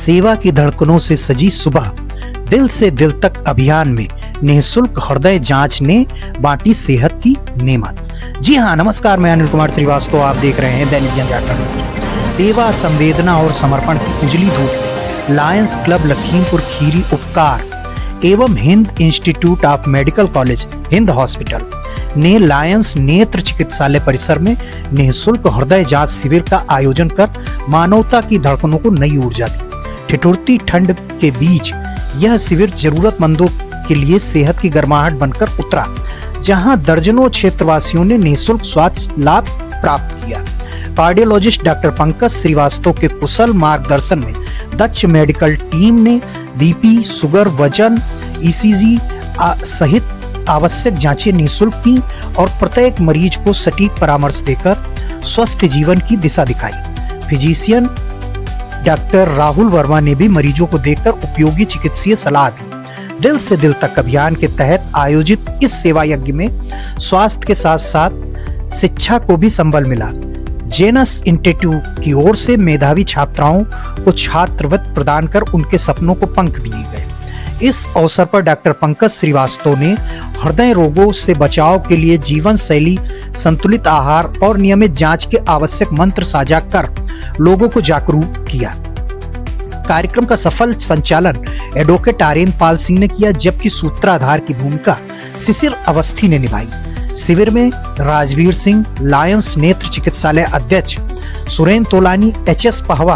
सेवा की धड़कनों से सजी सुबह, दिल से दिल तक अभियान में निःशुल्क हृदय जांच ने बांटी सेहत की नेमत। जी हाँ, नमस्कार, मैं अनिल कुमार श्रीवास्तव, आप देख रहे हैं दैनिक जनजागरण। सेवा, संवेदना और समर्पण की उजली धूप में लायंस क्लब लखीमपुर खीरी उपकार एवं Hind institute of medical college Hind hospital ने लायंस नेत्र चिकित्सालय परिसर में निःशुल्क हृदय जांच शिविर का आयोजन कर मानवता की धड़कनों को नई ऊर्जा दी। ठिठुरती ठंड के बीच यह शिविर जरूरतमंदों के लिए सेहत की गर्माहट बनकर उतरा, जहां दर्जनों क्षेत्रवासियों ने निःशुल्क स्वास्थ्य लाभ प्राप्त किया। कार्डियोलॉजिस्ट डॉक्टर पंकज श्रीवास्तव के कुशल मार्गदर्शन में दक्ष मेडिकल टीम ने बीपी, शुगर, वजन, ईसीजी सहित आवश्यक जांचें निःशुल्क की और प्रत्येक मरीज को सटीक परामर्श देकर स्वस्थ जीवन की दिशा दिखाई। फिजिशियन डॉक्टर राहुल वर्मा ने भी मरीजों को देखकर उपयोगी चिकित्सीय सलाह दी। दिल से दिल तक अभियान के तहत आयोजित इस सेवा यज्ञ में स्वास्थ्य के साथ साथ शिक्षा को भी संबल मिला। जेनस इंस्टीट्यूट की ओर से मेधावी छात्राओं को छात्रवृत्ति प्रदान कर उनके सपनों को पंख दिए गए। इस अवसर पर डॉक्टर पंकज श्रीवास्तव ने हृदय रोगों से बचाव के लिए जीवन शैली, संतुलित आहार और नियमित जांच के आवश्यक मंत्र साझा कर लोगों को जागरूक किया। कार्यक्रम का सफल संचालन एडवोकेट आर्यन पाल सिंह ने किया, जबकि सूत्राधार की भूमिका शिशिर अवस्थी ने निभाई। शिविर में राजवीर सिंह, लायंस नेत्र चिकित्सालय अध्यक्ष सुरेंद्र तोलानी, एचएस पहवा,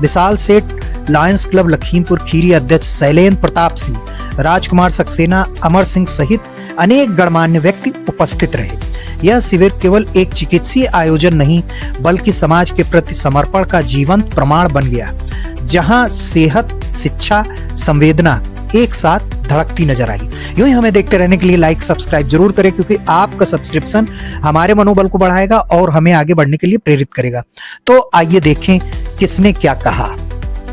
विशाल सेठ, लायंस क्लब लखीमपुर खीरी अध्यक्ष शैलेंद्र प्रताप सिंह, राजकुमार सक्सेना, अमर सिंह सहित अनेक गणमान्य व्यक्ति उपस्थित रहे। यह शिविर केवल एक चिकित्सीय आयोजन नहीं, बल्कि समाज के प्रति समर्पण का जीवंत प्रमाण बन गया, जहां सेहत, शिक्षा, संवेदना एक साथ धड़कती नजर आई। यूं ही हमें देखते रहने के लिए लाइक, सब्सक्राइब जरूर करें, क्योंकि आपका सब्सक्रिप्शन हमारे मनोबल को बढ़ाएगा और हमें आगे बढ़ने के लिए प्रेरित करेगा। तो आइए देखें किसने क्या कहा।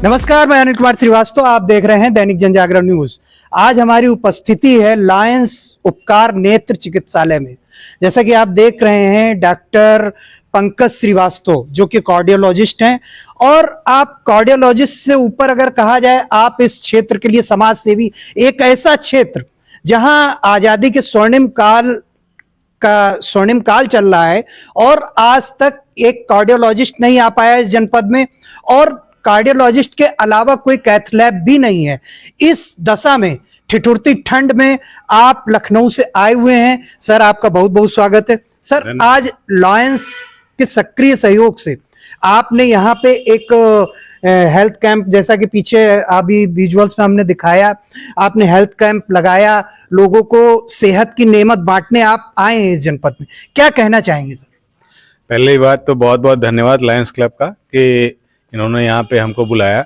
नमस्कार, मैं अनिल कुमार श्रीवास्तव, आप देख रहे हैं दैनिक जनजागरण न्यूज। आज हमारी उपस्थिति है लायंस उपकार नेत्र चिकित्सालय में। जैसा कि आप देख रहे हैं, डॉक्टर पंकज श्रीवास्तव जो कि कार्डियोलॉजिस्ट हैं, और आप कार्डियोलॉजिस्ट से ऊपर अगर कहा जाए, आप इस क्षेत्र के लिए समाज सेवी, एक ऐसा क्षेत्र जहां आजादी के स्वर्णिम काल चल रहा है और आज तक एक कार्डियोलॉजिस्ट नहीं आ पाया इस जनपद में, और कार्डियोलॉजिस्ट के अलावा कोई कैथ लैब भी नहीं है। इस दशा में, ठिठुरती ठंड में आप लखनऊ से आए हुए हैं। सर, आपका बहुत बहुत स्वागत है। सर, आज लायंस के सक्रिय सहयोग से आपने यहाँ पे एक हेल्थ कैंप, जैसा कि पीछे अभी विजुअल्स में हमने दिखाया, आपने हेल्थ कैंप लगाया, लोगों को सेहत की नेमत बांटने आप आए हैं इस जनपद में। क्या कहना चाहेंगे सर? पहली बात तो बहुत बहुत धन्यवाद लायंस क्लब का कि इन्होंने यहाँ पे हमको बुलाया।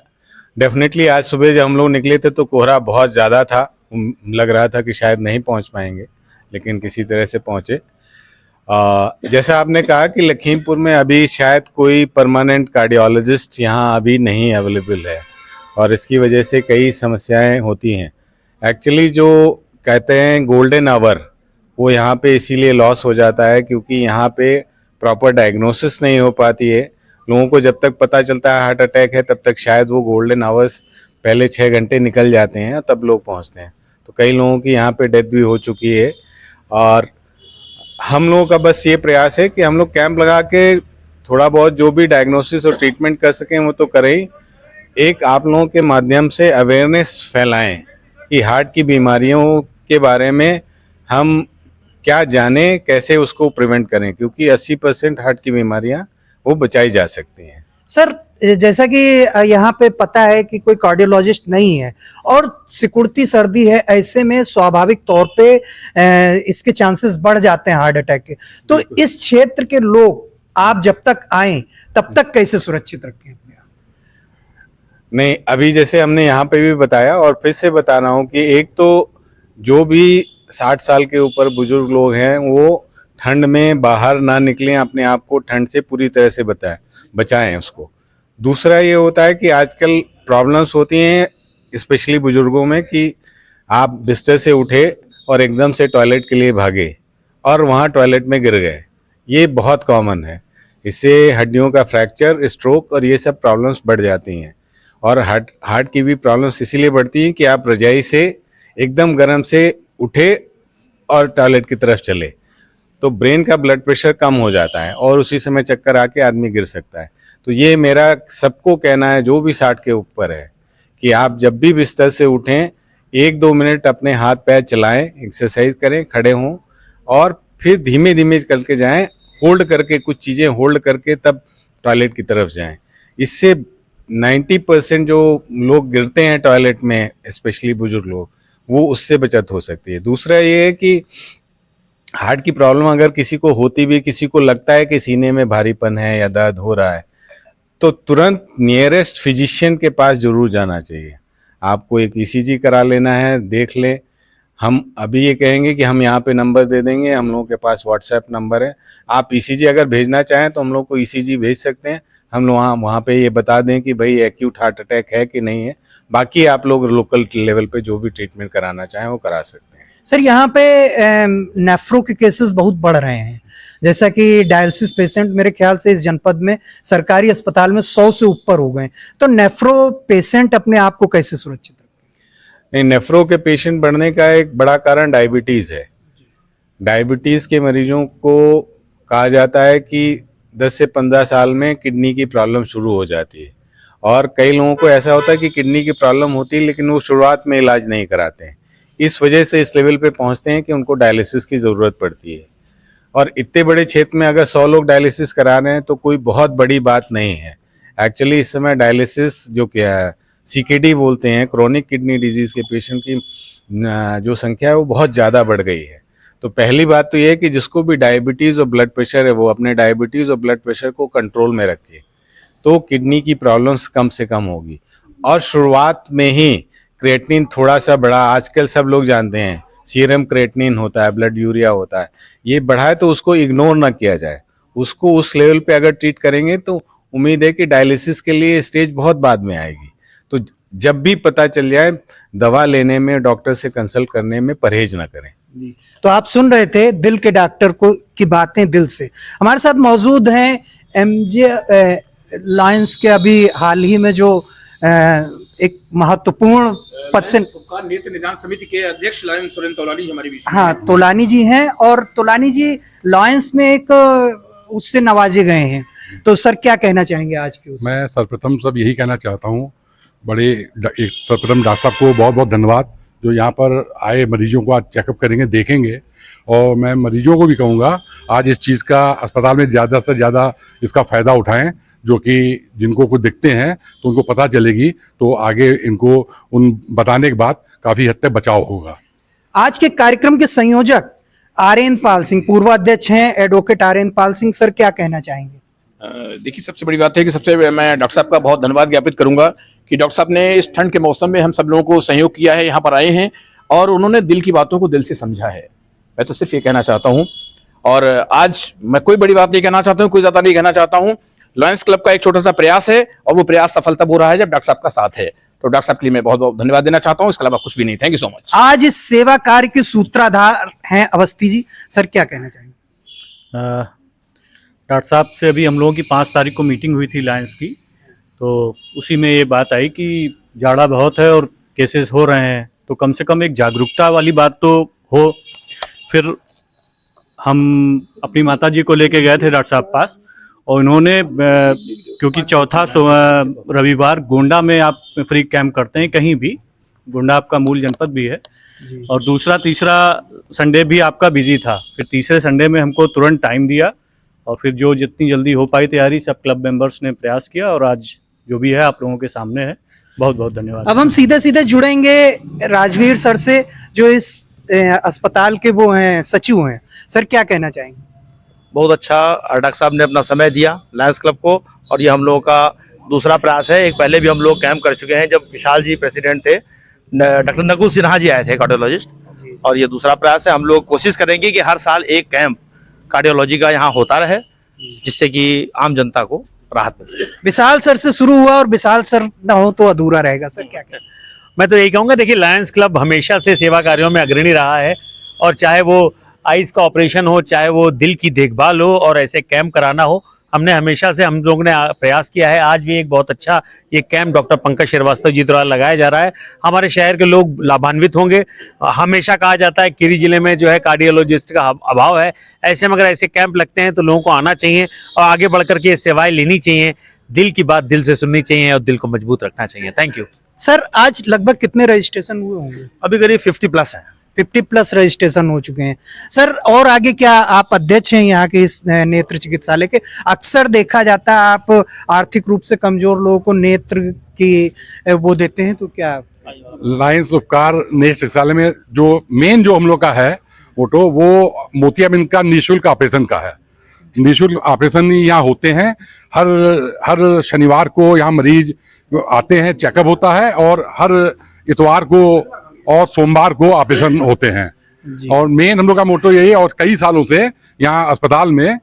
डेफिनेटली आज सुबह जब हम लोग निकले थे तो कोहरा बहुत ज़्यादा था, लग रहा था कि शायद नहीं पहुँच पाएंगे, लेकिन किसी तरह से पहुँचे। जैसा आपने कहा कि लखीमपुर में अभी शायद कोई परमानेंट कार्डियोलॉजिस्ट यहाँ अभी नहीं अवेलेबल है, और इसकी वजह से कई समस्याएं होती हैं। एक्चुअली जो कहते हैं गोल्डन आवर, वो यहाँ पे इसीलिए लॉस हो जाता है क्योंकि यहाँ पे प्रॉपर डायग्नोसिस नहीं हो पाती है। लोगों को जब तक पता चलता है हार्ट अटैक है, तब तक शायद वो गोल्डन आवर्स पहले 6 घंटे निकल जाते हैं, तब लोग पहुँचते हैं। तो कई लोगों की यहाँ पे डेथ भी हो चुकी है, और हम लोगों का बस ये प्रयास है कि हम लोग कैंप लगा के थोड़ा बहुत जो भी डायग्नोसिस और ट्रीटमेंट कर सकें वो तो करें ही, एक आप लोगों के माध्यम से अवेयरनेस फैलाएं कि हार्ट की बीमारियों के बारे में हम क्या जानें, कैसे उसको प्रिवेंट करें, क्योंकि 80% हार्ट की बीमारियां वो बचाई जा सकती हैं। सर, जैसा कि यहाँ पे पता है कि कोई कार्डियोलॉजिस्ट नहीं है और सिकुड़ती सर्दी है, ऐसे में स्वाभाविक तौर पे इसके चांसेस बढ़ जाते हैं हार्ट अटैक के। तो इस क्षेत्र के लोग आप जब तक आए तब तक कैसे सुरक्षित रखें अपने आप? नहीं, अभी जैसे हमने यहाँ पे भी बताया और फिर से बता रहा हूँ कि एक तो जो भी 60 साल के ऊपर बुजुर्ग लोग हैं वो ठंड में बाहर ना निकलें, अपने आप को ठंड से पूरी तरह से बचाएं उसको। दूसरा ये होता है कि आजकल प्रॉब्लम्स होती हैं स्पेशली बुजुर्गों में कि आप बिस्तर से उठे और एकदम से टॉयलेट के लिए भागे और वहाँ टॉयलेट में गिर गए। ये बहुत कॉमन है, इससे हड्डियों का फ्रैक्चर, स्ट्रोक और ये सब प्रॉब्लम्स बढ़ जाती हैं। और हार्ट की भी प्रॉब्लम्स इसीलिए बढ़ती हैं कि आप रजाई से एकदम गर्म से उठे और टॉयलेट की तरफ चले तो ब्रेन का ब्लड प्रेशर कम हो जाता है और उसी समय चक्कर आके आदमी गिर सकता है। तो ये मेरा सबको कहना है जो भी 60 के ऊपर है कि आप जब भी बिस्तर से उठें 1-2 मिनट अपने हाथ पैर चलाएं, एक्सरसाइज करें, खड़े हों और फिर धीमे धीमे करके जाएं, होल्ड करके कुछ चीज़ें होल्ड करके तब टॉयलेट की तरफ जाएं। इससे 90% जो लोग गिरते हैं टॉयलेट में, स्पेशली बुजुर्ग लोग, वो उससे बचत हो सकती है। दूसरा ये है कि हार्ट की प्रॉब्लम अगर किसी को होती भी, किसी को लगता है कि सीने में भारीपन है या दर्द हो रहा है, तो तुरंत नियरेस्ट फिजिशियन के पास जरूर जाना चाहिए। आपको एक ईसीजी करा लेना है, देख लें। हम अभी ये कहेंगे कि हम यहाँ पे नंबर दे देंगे, हम लोगों के पास व्हाट्सएप नंबर है, आप ईसीजी अगर भेजना चाहें तो हम लोग को ईसीजी भेज सकते हैं। हम लोग वहाँ पे ये बता दें कि भाई एक्यूट हार्ट अटैक है कि नहीं है। बाकी आप लोग लोकल लेवल पे जो भी ट्रीटमेंट कराना चाहें वो करा सकते हैं। सर यहाँ पे नेफ्रो के केसेस बहुत बढ़ रहे हैं, जैसा कि डायलिसिस पेशेंट मेरे ख्याल से इस जनपद में सरकारी अस्पताल में 100 से ऊपर हो गए, तो नेफ्रो पेशेंट अपने आप को कैसे सुरक्षित रखें? नहीं, नेफ्रो के पेशेंट बढ़ने का एक बड़ा कारण डायबिटीज़ है। डायबिटीज़ के मरीजों को कहा जाता है कि 10 से 15 साल में किडनी की प्रॉब्लम शुरू हो जाती है और कई लोगों को ऐसा होता है कि किडनी की प्रॉब्लम होती है लेकिन वो शुरुआत में इलाज नहीं कराते हैं। इस वजह से इस लेवल पे पहुंचते हैं कि उनको डायलिसिस की ज़रूरत पड़ती है। और इतने बड़े क्षेत्र में अगर 100 लोग डायलिसिस करा रहे हैं तो कोई बहुत बड़ी बात नहीं है। एक्चुअली इस समय डायलिसिस जो क्या है, सीकेडी बोलते हैं, क्रोनिक किडनी डिजीज़ के पेशेंट की जो संख्या है वो बहुत ज़्यादा बढ़ गई है। तो पहली बात तो ये है कि जिसको भी डायबिटीज़ और ब्लड प्रेशर है वो अपने डायबिटीज़ और ब्लड प्रेशर को कंट्रोल में रखे, तो किडनी की प्रॉब्लम्स कम से कम होगी। और शुरुआत में ही क्रिएटिनिन थोड़ा सा बढ़ा, आजकल सब लोग जानते हैं सीरम क्रिएटिनिन होता है, ब्लड यूरिया होता है, ये बढ़ा है तो उसको इग्नोर ना किया जाए। उसको उस लेवल पे अगर ट्रीट करेंगे तो उम्मीद है कि डायलिसिस के लिए स्टेज बहुत बाद में आएगी। तो जब भी पता चल जाए दवा लेने में, डॉक्टर से कंसल्ट करने में परहेज ना करें। तो आप सुन रहे थे दिल के डॉक्टर को की बातें दिल से। हमारे साथ मौजूद हैं एमजे लायंस के अभी हाल ही में जो एक महत्वपूर्ण पद से नेत्र निदान समिति के अध्यक्ष लायंस सुरेंद्र तौलानी जी हमारे बीच में। हाँ, तोलानी जी हैं और तोलानी जी लायंस में एक उससे नवाजे गए हैं, तो सर क्या कहना चाहेंगे आज के उससे? मैं सर्वप्रथम सब यही कहना चाहता हूँ, सर्वप्रथम डॉक्टर साहब को बहुत बहुत धन्यवाद जो यहाँ पर आए, मरीजों को आज चेकअप करेंगे, देखेंगे। और मैं मरीजों को भी कहूँगा आज इस चीज़ का अस्पताल में ज़्यादा से ज़्यादा इसका फ़ायदा उठाएं, जो कि जिनको कुछ दिखते हैं तो उनको पता चलेगी, तो आगे इनको उन बताने के बाद काफ़ी हद तक बचाव होगा। आज के कार्यक्रम के संयोजक आर्यन पाल सिंह, पूर्वाध्यक्ष हैं एडवोकेट आर्यन पाल सिंह, सर क्या कहना चाहेंगे? देखिए, सबसे बड़ी बात है कि सबसे मैं डॉक्टर साहब का बहुत धन्यवाद ज्ञापित करूंगा कि डॉक्टर साहब ने इस ठंड के मौसम में हम सब लोगों को सहयोग किया है, यहाँ पर आए हैं और उन्होंने दिल की बातों को दिल से समझा है। मैं तो सिर्फ ये कहना चाहता हूँ और आज मैं कोई बड़ी बात नहीं कहना चाहता हूँ, कोई ज़्यादा नहीं कहना चाहता हूँ। लायंस क्लब का एक छोटा सा प्रयास है और वो प्रयास सफल तब हो रहा है जब डॉक्टर साहब का साथ है। तो डॉक्टर साहब के लिए मैं बहुत बहुत धन्यवाद देना चाहता हूँ, इसके अलावा कुछ भी नहीं। Thank you so much. आज इस सेवा कार्य के सूत्रधार हैं अवस्थी जी, सर क्या कहना चाहेंगे? डॉक्टर साहब से अभी हम लोगों की 5 तारीख को मीटिंग हुई थी लायंस की, तो उसी में ये बात आई कि जाड़ा बहुत है और केसेस हो रहे हैं, तो कम से कम एक जागरूकता वाली बात तो हो। फिर हम अपनी माता जी को लेके गए थे डॉक्टर साहब पास और इन्होंने क्योंकि चौथा रविवार गोंडा में आप फ्री कैंप करते हैं, कहीं भी गोंडा आपका मूल जनपद भी है, और दूसरा तीसरा संडे भी आपका बिजी था, फिर तीसरे संडे में हमको तुरंत टाइम दिया और फिर जो जितनी जल्दी हो पाई तैयारी सब क्लब मेंबर्स ने प्रयास किया और आज जो भी है आप लोगों के सामने है। बहुत बहुत धन्यवाद। अब हम सीधे सीधे जुड़ेंगे राजवीर सर से जो इस अस्पताल के वो हैं सचिव हैं, सर क्या कहना चाहेंगे? बहुत अच्छा डॉक्टर साहब ने अपना समय दिया लायंस क्लब को और ये हम लोगों का दूसरा प्रयास है। एक पहले भी हम लोग कैंप कर चुके हैं जब विशाल जी प्रेसिडेंट थे, डॉक्टर नकुल सिन्हा जी आए थे कार्डियोलॉजिस्ट, और ये दूसरा प्रयास है। हम लोग कोशिश करेंगे कि हर साल एक कैंप कार्डियोलॉजी का यहाँ होता रहे जिससे कि आम जनता को राहत मिल सके। विशाल सर से शुरू हुआ और विशाल सर ना हो तो अधूरा रहेगा, सर क्या कहें? मैं तो यही कहूँगा, देखिए लायंस क्लब हमेशा से सेवा कार्यों में अग्रणी रहा है और चाहे वो आइस का ऑपरेशन हो, चाहे वो दिल की देखभाल हो और ऐसे कैंप कराना हो, हमने हमेशा से हम लोगों ने प्रयास किया है। आज भी एक बहुत अच्छा ये कैंप डॉक्टर पंकज श्रीवास्तव जी द्वारा लगाया जा रहा है। हमारे शहर के लोग लाभान्वित होंगे। हमेशा कहा जाता है किरी जिले में जो है कार्डियोलॉजिस्ट का अभाव है, ऐसे में अगर ऐसे कैंप लगते हैं तो लोगों को आना चाहिए और आगे बढ़ करके ये सेवाएं लेनी चाहिए। दिल की बात दिल से सुननी चाहिए और दिल को मजबूत रखना चाहिए। Thank you. सर आज लगभग कितने रजिस्ट्रेशन हुए होंगे? अभी करीब 50+ है। 50+ रजिस्ट्रेशन हो चुके हैं सर। और आगे क्या आप अध्यक्ष हैं यहाँ के इस नेत्र चिकित्सालय के? अक्सर देखा जाता है आप आर्थिक रूप से कमजोर लोगों को नेत्र की वो देते हैं, तो क्या लायंस उपकार नेत्र चिकित्सालय में जो मेन जो हम लोग का है वो मोतियाबिंद का निःशुल्क ऑपरेशन का है। निःशुल्क ऑपरेशन यहाँ होते हैं। हर शनिवार को यहाँ मरीज आते हैं, चेकअप होता है और हर इतवार को और सोमवार को ऑपरेशन होते हैं। और मेन हम लोग का मोटो यही है और कई सालों से यहाँ अस्पताल में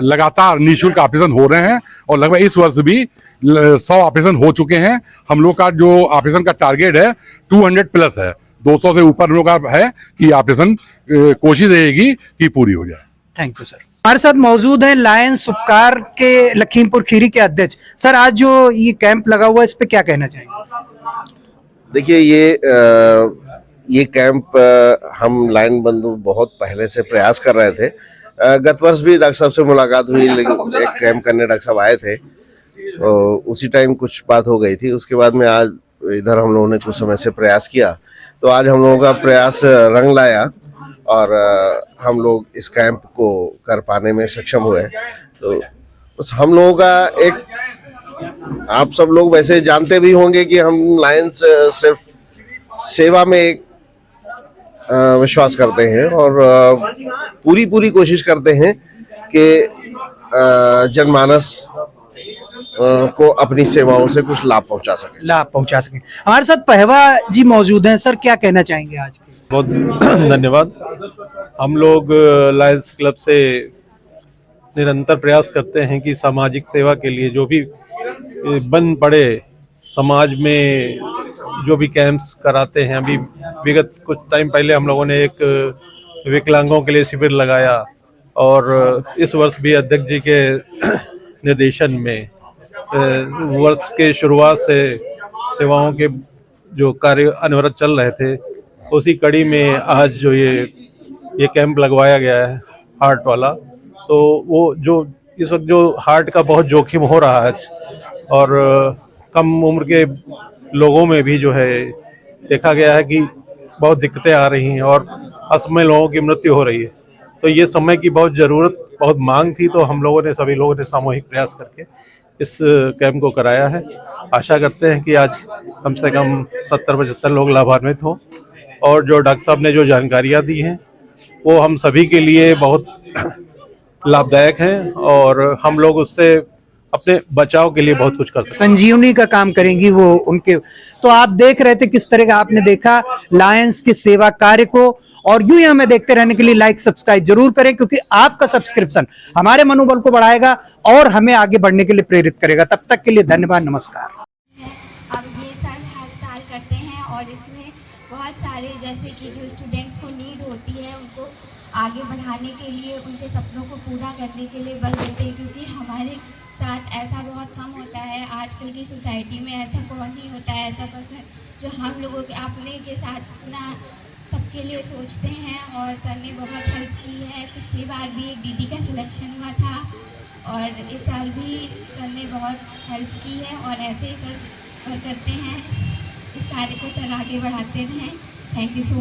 लगातार निःशुल्क ऑपरेशन हो रहे हैं और लगभग इस वर्ष भी 100 ऑपरेशन हो चुके हैं। हम लोग का जो ऑपरेशन का टारगेट है 200+ है, 200 से ऊपर हम लोग का है कि ऑपरेशन कोशिश रहेगी कि पूरी हो जाए। Thank you sir. हमारे साथ मौजूद है लायंस उपकार के लखीमपुर खीरी के अध्यक्ष सर। आज जो ये कैंप लगा हुआ है इस पे क्या कहना चाहेंगे? देखिए ये कैंप हम लाइन बंधु बहुत पहले से प्रयास कर रहे थे। गत वर्ष भी डॉक्टर साहब से मुलाकात हुई, लेकिन एक कैंप करने डॉक्टर साहब आए थे और उसी टाइम कुछ बात हो गई थी। उसके बाद में आज इधर हम लोगों ने कुछ समय से प्रयास किया, तो आज हम लोगों का प्रयास रंग लाया और हम लोग इस कैंप को कर पाने में सक्षम हुए। तो बस हम लोगों का एक, आप सब लोग वैसे जानते भी होंगे कि हम लायंस सिर्फ सेवा में एक विश्वास करते हैं और पूरी कोशिश करते हैं कि जनमानस को अपनी सेवाओं से कुछ लाभ पहुंचा सके। हमारे साथ पहवा जी मौजूद हैं सर, क्या कहना चाहेंगे आज के? बहुत धन्यवाद। हम लोग लायंस क्लब से निरंतर प्रयास करते हैं कि सामाजिक सेवा के लिए जो भी बंद पड़े समाज में जो भी कैंप्स कराते हैं। अभी विगत कुछ टाइम पहले हम लोगों ने एक विकलांगों के लिए शिविर लगाया और इस वर्ष भी अध्यक्ष जी के निर्देशन में वर्ष के शुरुआत से सेवाओं के जो कार्य अनवरत चल रहे थे, उसी कड़ी में आज जो ये कैंप लगवाया गया है हार्ट वाला। तो वो जो इस वक्त जो हार्ट का बहुत जोखिम हो रहा है और कम उम्र के लोगों में भी जो है देखा गया है कि बहुत दिक्कतें आ रही हैं और असमय लोगों की मृत्यु हो रही है। तो ये समय की बहुत ज़रूरत, बहुत मांग थी, तो हम लोगों ने सभी लोगों ने सामूहिक प्रयास करके इस कैंप को कराया है। आशा करते हैं कि आज कम से कम 70-75 लोग लाभान्वित हों और जो डॉक्टर साहब ने जो जानकारियाँ दी हैं वो हम सभी के लिए बहुत लाभदायक हैं और हम लोग उससे अपने बचाव के लिए बहुत कुछ कर सकते हैं। संजीवनी का काम करेंगी वो उनके। तो आप देख रहे थे किस तरह का आपने देखा लायंस के सेवा कार्य को, और यूं ही हमें देखते रहने के लिए लाइक सब्सक्राइब जरूर करें, क्योंकि आपका सब्सक्रिप्शन हमारे मनोबल को बढ़ाएगा और हमें आगे बढ़ने के लिए प्रेरित करेगा। तब तक के लिए धन्यवाद, नमस्कार। अब ये सब हर साल करते हैं और इसमें बहुत सारे जैसे कि जो स्टूडेंट्स को नीड होती है उनको आगे बढ़ाने के लिए, उनके सपनों को पूरा करने के लिए बल देते हैं, क्योंकि हमारे साथ ऐसा बहुत कम होता है। आजकल की सोसाइटी में ऐसा कौन ही होता है ऐसा पर्सन जो हम लोगों के अपने के साथ इतना सबके लिए सोचते हैं। और सर ने बहुत हेल्प की है। पिछली बार भी एक दीदी का सिलेक्शन हुआ था और इस साल भी सर ने बहुत हेल्प की है और ऐसे ही सर करते हैं। इस कार्य को सर आगे बढ़ाते रहें। Thank you so much.